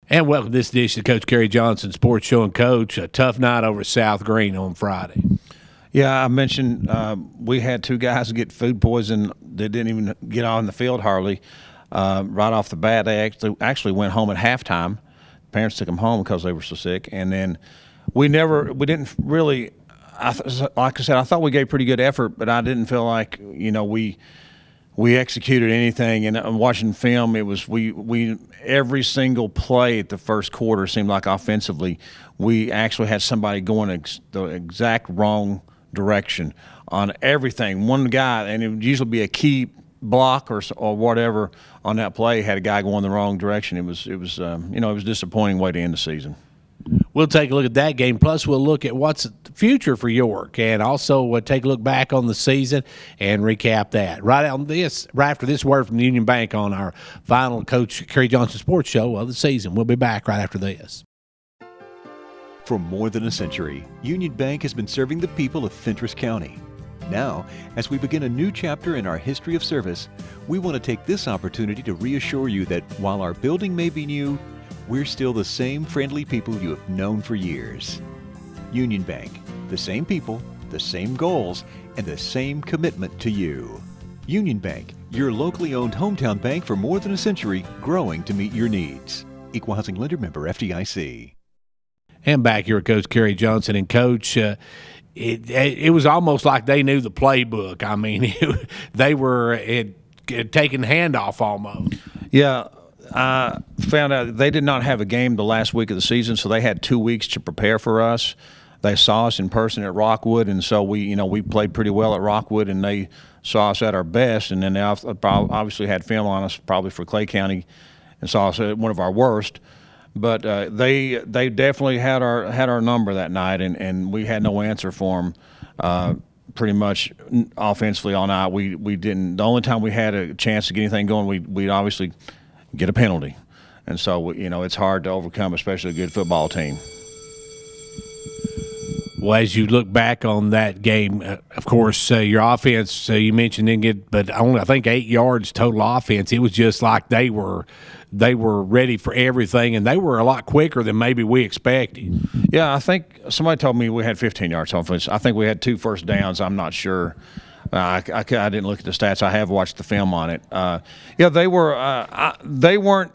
And welcome to this edition of Coach Kerry Johnson Sports Show and Coach. A tough night over at South Green on Friday. Yeah, I mentioned we had two guys get food poison that didn't even get on the field hardly. Right off the bat, they actually went home at halftime. Parents took them home because they were so sick. And then we didn't really, like I said, I thought we gave pretty good effort, but I didn't feel like, we executed anything. And watching film, it was we every single play at the first quarter seemed like offensively we actually had somebody going the exact wrong direction on everything. One guy, and it would usually be a key block or whatever on that play, had a guy going the wrong direction. It was it was a disappointing way to end the season. We'll take a look at that game. Plus, we'll look at what's the future for York, and also take a look back on the season and recap that. Right after this word from the Union Bank on our final Coach Kerry Johnson Sports Show of the season. We'll be back right after this. For more than a century, Union Bank has been serving the people of Fentress County. Now, as we begin a new chapter in our history of service, we want to take this opportunity to reassure you that while our building may be new, we're still the same friendly people you have known for years. Union Bank, the same people, the same goals, and the same commitment to you. Union Bank, your locally owned hometown bank for more than a century, growing to meet your needs. Equal Housing Lender, member FDIC. And back here with Coach Kerry Johnson. And Coach, it was almost like they knew the playbook. I mean, they were taking the handoff almost. Yeah. I found out they did not have a game the last week of the season, so they had 2 weeks to prepare for us. They saw us in person at Rockwood, and so we played pretty well at Rockwood, and they saw us at our best. And then they obviously had film on us probably for Clay County, and saw us at one of our worst. But they definitely had our number that night, and we had no answer for them. Pretty much offensively all night, we didn't. The only time we had a chance to get anything going, we'd obviously get a penalty. And so, it's hard to overcome, especially a good football team. Well, as you look back on that game, of course, your offense, you mentioned didn't get, but only I think 8 yards total offense. It was just like they were ready for everything, and they were a lot quicker than maybe we expected. Yeah, I think somebody told me we had 15 yards offense. I think we had 2 first downs. I'm not sure. I didn't look at the stats. I have watched the film on it. They weren't.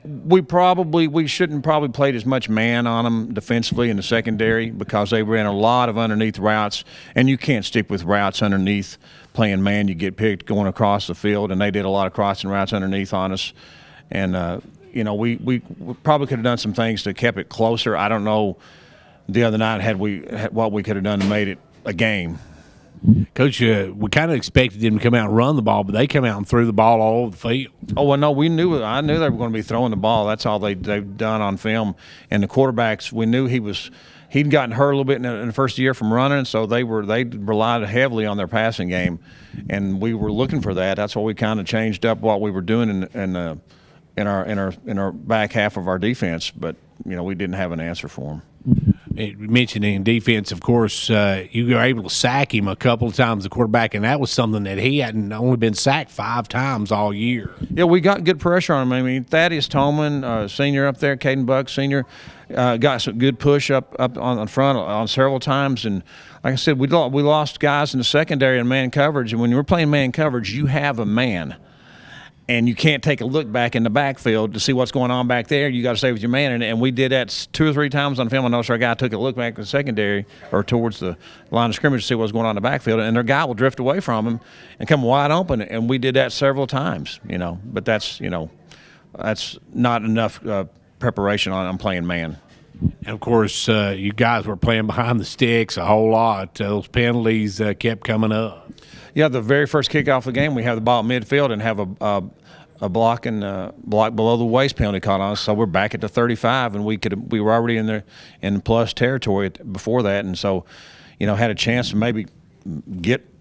We shouldn't probably played as much man on them defensively in the secondary because they ran a lot of underneath routes, and you can't stick with routes underneath playing man. You get picked going across the field, and they did a lot of crossing routes underneath on us. And we probably could have done some things to kept it closer. I don't know. The other night what we could have done to made it a game. Coach, we kind of expected them to come out and run the ball, but they come out and threw the ball all over the field. Oh, well, no, I knew they were going to be throwing the ball. That's all they've done on film. And the quarterbacks, we knew he'd gotten hurt a little bit in the first year from running, so they relied heavily on their passing game, and we were looking for that. That's why we kind of changed up what we were doing in our back half of our defense, but we didn't have an answer for them. Mentioning defense, of course, you were able to sack him a couple of times, the quarterback, and that was something that he hadn't only been sacked 5 times all year. Yeah, we got good pressure on him. I mean, Thaddeus Tolman, senior up there, Caden Buck, senior, got some good push up on front on several times. And like I said, we lost guys in the secondary in man coverage. And when you're playing man coverage, you have a man. And you can't take a look back in the backfield to see what's going on back there. You got to stay with your man. And we did that 2 or 3 times on film. I noticed our guy took a look back to the secondary or towards the line of scrimmage to see what's going on in the backfield. And their guy will drift away from him and come wide open. And we did that several times, But that's not enough preparation on playing man. And, of course, you guys were playing behind the sticks a whole lot. Those penalties kept coming up. Yeah, the very first kickoff of the game, we have the ball at midfield and have a block below the waist penalty caught on us. So we're back at the 35, and we were already in plus territory before that, and so had a chance to maybe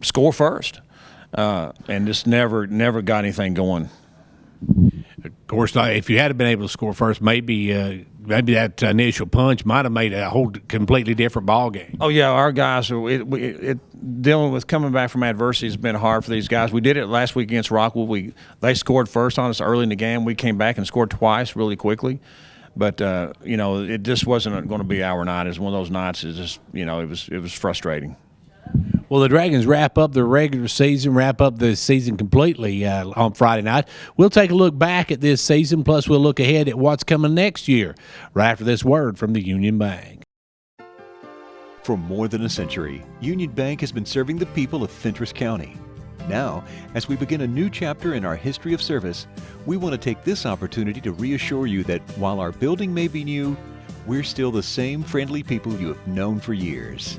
score first, and just never got anything going. Of course, if you had been able to score first, maybe that initial punch might have made a whole completely different ball game. Oh yeah, our guys dealing with coming back from adversity has been hard for these guys. We did it last week against Rockwood. They scored first on us early in the game. We came back and scored twice really quickly. But it just wasn't going to be our night. It was one of those nights. It just it was frustrating. Well, the Dragons wrap up their regular season, wrap up the season completely on Friday night. We'll take a look back at this season, plus we'll look ahead at what's coming next year, right after this word from the Union Bank. For more than a century, Union Bank has been serving the people of Fentress County. Now, as we begin a new chapter in our history of service, we want to take this opportunity to reassure you that while our building may be new, we're still the same friendly people you have known for years.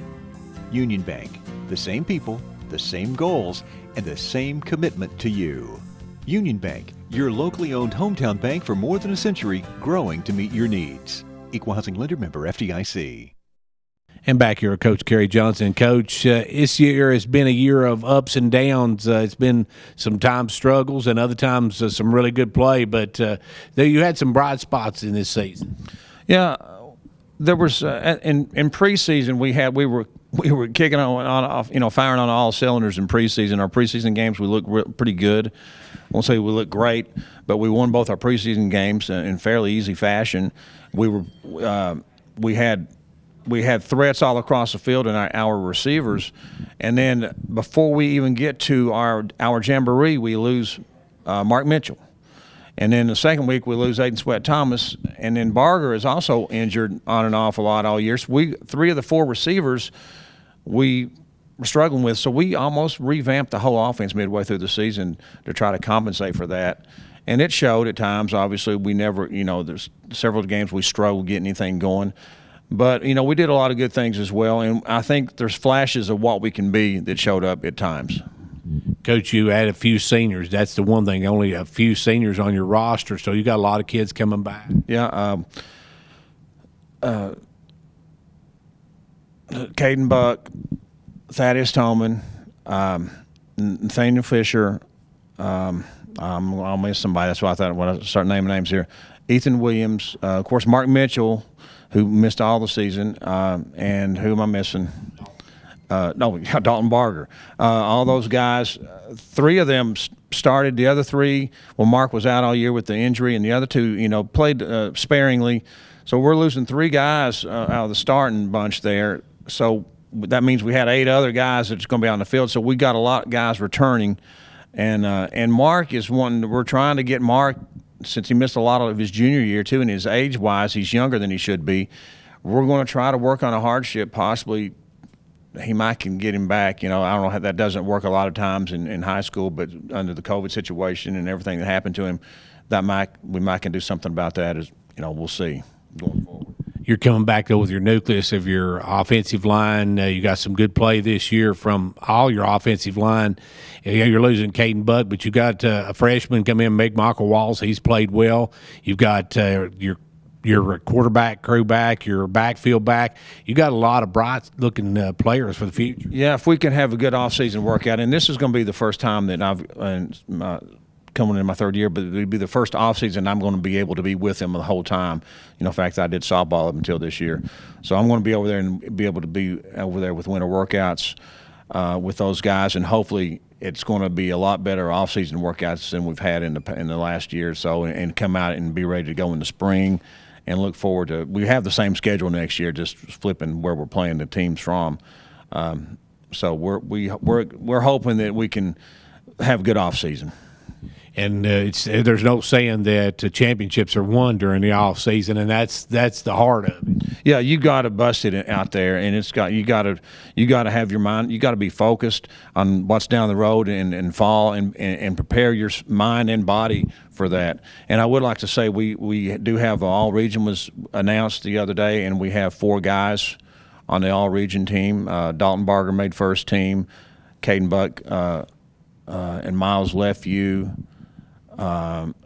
Union Bank, the same people, the same goals, and the same commitment to you. Union Bank, your locally owned hometown bank for more than a century, growing to meet your needs. Equal Housing Lender Member FDIC. And back here, Coach Kerry Johnson. Coach, this year has been a year of ups and downs. It's been some times struggles and other times some really good play, but you had some bright spots in this season. Yeah, there was in preseason we were kicking on off, firing on all cylinders in preseason. Our preseason games we looked pretty good. I won't say we looked great, but we won both our preseason games in fairly easy fashion. We had threats all across the field in our receivers, and then before we even get to our jamboree, we lose Mark Mitchell. And then the second week, we lose Aiden Sweat-Thomas. And then Barger is also injured on and off a lot all year. So 3 of the 4 receivers we were struggling with. So we almost revamped the whole offense midway through the season to try to compensate for that. And it showed at times. Obviously, we never, there's several games we struggled getting anything going. But, we did a lot of good things as well. And I think there's flashes of what we can be that showed up at times. Coach, you had a few seniors. That's the one thing, only a few seniors on your roster, so you got a lot of kids coming back. Yeah. Caden Buck, Thaddeus Tolman, Nathaniel Fisher. I'll miss somebody. That's why I thought when I start naming names here. Ethan Williams. Of course, Mark Mitchell, who missed all the season. And who am I missing? Dalton Barger. All those guys, 3 of them started. The other 3, Mark was out all year with the injury, and the other 2, played sparingly. So we're losing 3 guys out of the starting bunch there. So that means we had 8 other guys that's going to be on the field. So we got a lot of guys returning, and Mark is one. We're trying to get Mark, since he missed a lot of his junior year too, and his age-wise, he's younger than he should be. We're going to try to work on a hardship, possibly. He might can get him back. I don't know how that doesn't work a lot of times in high school, but under the COVID situation and everything that happened to him, we might can do something about that. We'll see going forward. You're coming back though with your nucleus of your offensive line. You got some good play this year from all your offensive line. You're losing Caden Buck, but you got a freshman come in, Michael Walls. He's played well. You've got your quarterback, crew back, your backfield back. You got a lot of bright-looking players for the future. Yeah, if we can have a good off-season workout, and this is going to be the first time that I've coming in my 3rd year, but it'll be the first off-season I'm going to be able to be with them the whole time. In fact, I did softball up until this year. So I'm going to be over there and be able to be over there with winter workouts with those guys, and hopefully it's going to be a lot better off-season workouts than we've had in the last year or so, and come out and be ready to go in the spring. And look forward to. We have the same schedule next year, just flipping where we're playing the teams from. So we're hoping that we can have a good off season. And there's no saying that championships are won during the off season, and that's the heart of it. Yeah, you got to bust it out there, and you got to have your mind. You got to be focused on what's down the road and fall and prepare your mind and body for that. And I would like to say we do have all region was announced the other day, and we have 4 guys on the all region team. Dalton Barger made first team, Caden Buck and Miles Lefeview.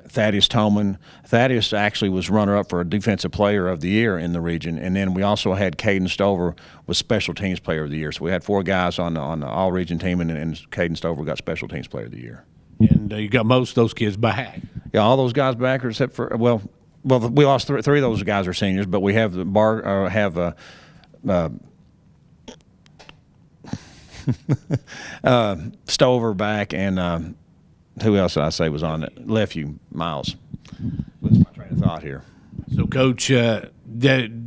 Thaddeus Tolman. Thaddeus actually was runner-up for a Defensive Player of the Year in the region, and then we also had Caden Stover was Special Teams Player of the Year. So we had 4 guys on the all-region team, and Caden Stover got Special Teams Player of the Year. And you got most of those kids back. Yeah, all those guys back, except for we lost 3 of those guys are seniors, but we have Stover back and. Who else did I say was on it? Lefeview, Miles. What's my train of thought here? So, Coach,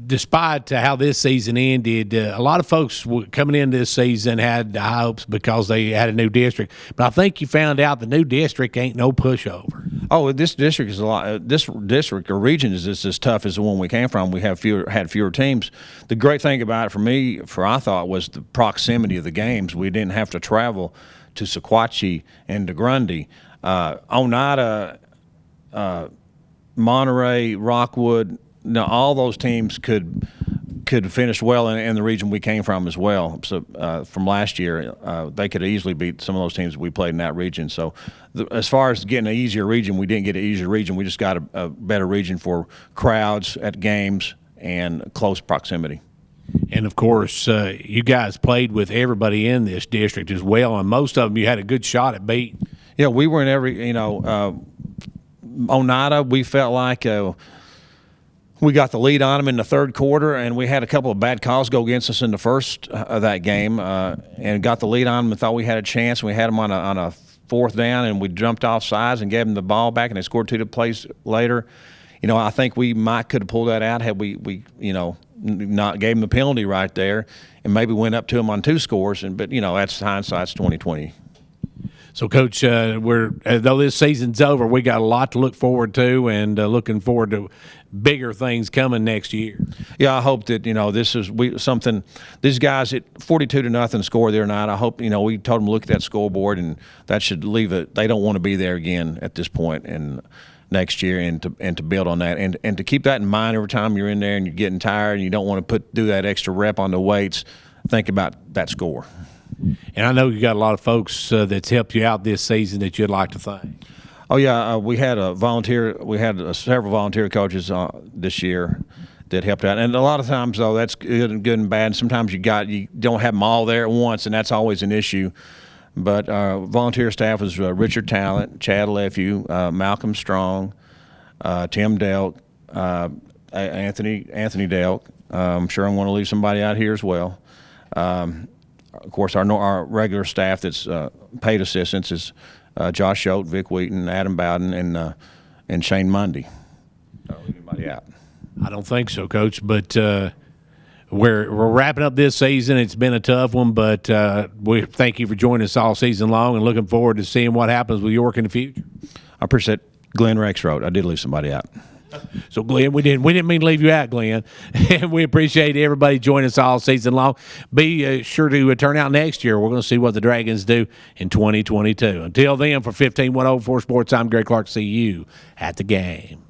despite how this season ended, a lot of folks coming into this season had high hopes because they had a new district. But I think you found out the new district ain't no pushover. Oh, this district is a lot. This district or region is just as tough as the one we came from. We have had fewer teams. The great thing about it I thought, was the proximity of the games. We didn't have to travel to Sequatchie and to Grundy. Oneida, Monterey, Rockwood, all those teams could finish well in the region we came from as well. So from last year, they could easily beat some of those teams we played in that region. So as far as getting an easier region, we didn't get an easier region. We just got a better region for crowds at games and close proximity. And, of course, you guys played with everybody in this district as well, and most of them you had a good shot at beating. Yeah, we were in every, Oneida, we felt like we got the lead on them in the third quarter, and we had a couple of bad calls go against us in the first of that game, and got the lead on them and thought we had a chance. We had them on a fourth down, and we jumped off sides and gave them the ball back, and they scored 2 plays later. I think we could have pulled that out had we not gave them the penalty right there, and maybe went up to them on 2 scores. But that's hindsight's 20/20. So, Coach, though this season's over, we got a lot to look forward to, and looking forward to bigger things coming next year. Yeah, I hope that this is something. These guys at 42-0 score the other night. I hope we told them to look at that scoreboard, and that should leave it. They don't want to be there again at this point and next year, and to build on that, and to keep that in mind every time you're in there and you're getting tired and you don't want to do that extra rep on the weights. Think about that score. And I know you got a lot of folks that's helped you out this season that you'd like to thank. Oh yeah, we had several volunteer coaches this year that helped out, and a lot of times though that's good and bad. And sometimes you don't have them all there at once, and that's always an issue. But volunteer staff was Richard Talent, Chad Lefew, Malcolm Strong, Tim Delk, Anthony Delk. I'm sure I'm going to leave somebody out here as well. Of course, our regular staff that's paid assistants is Josh Schultz, Vic Wheaton, Adam Bowden, and Shane Mundy. Don't leave anybody out. I don't think so, Coach. But we're wrapping up this season. It's been a tough one, but we thank you for joining us all season long, and looking forward to seeing what happens with York in the future. I appreciate Glenn Rexroad. I did leave somebody out. So, Glenn, we didn't mean to leave you out, Glenn. And we appreciate everybody joining us all season long. Be sure to turn out next year. We're going to see what the Dragons do in 2022. Until then, for 15104 Sports, I'm Gary Clark. See you at the game.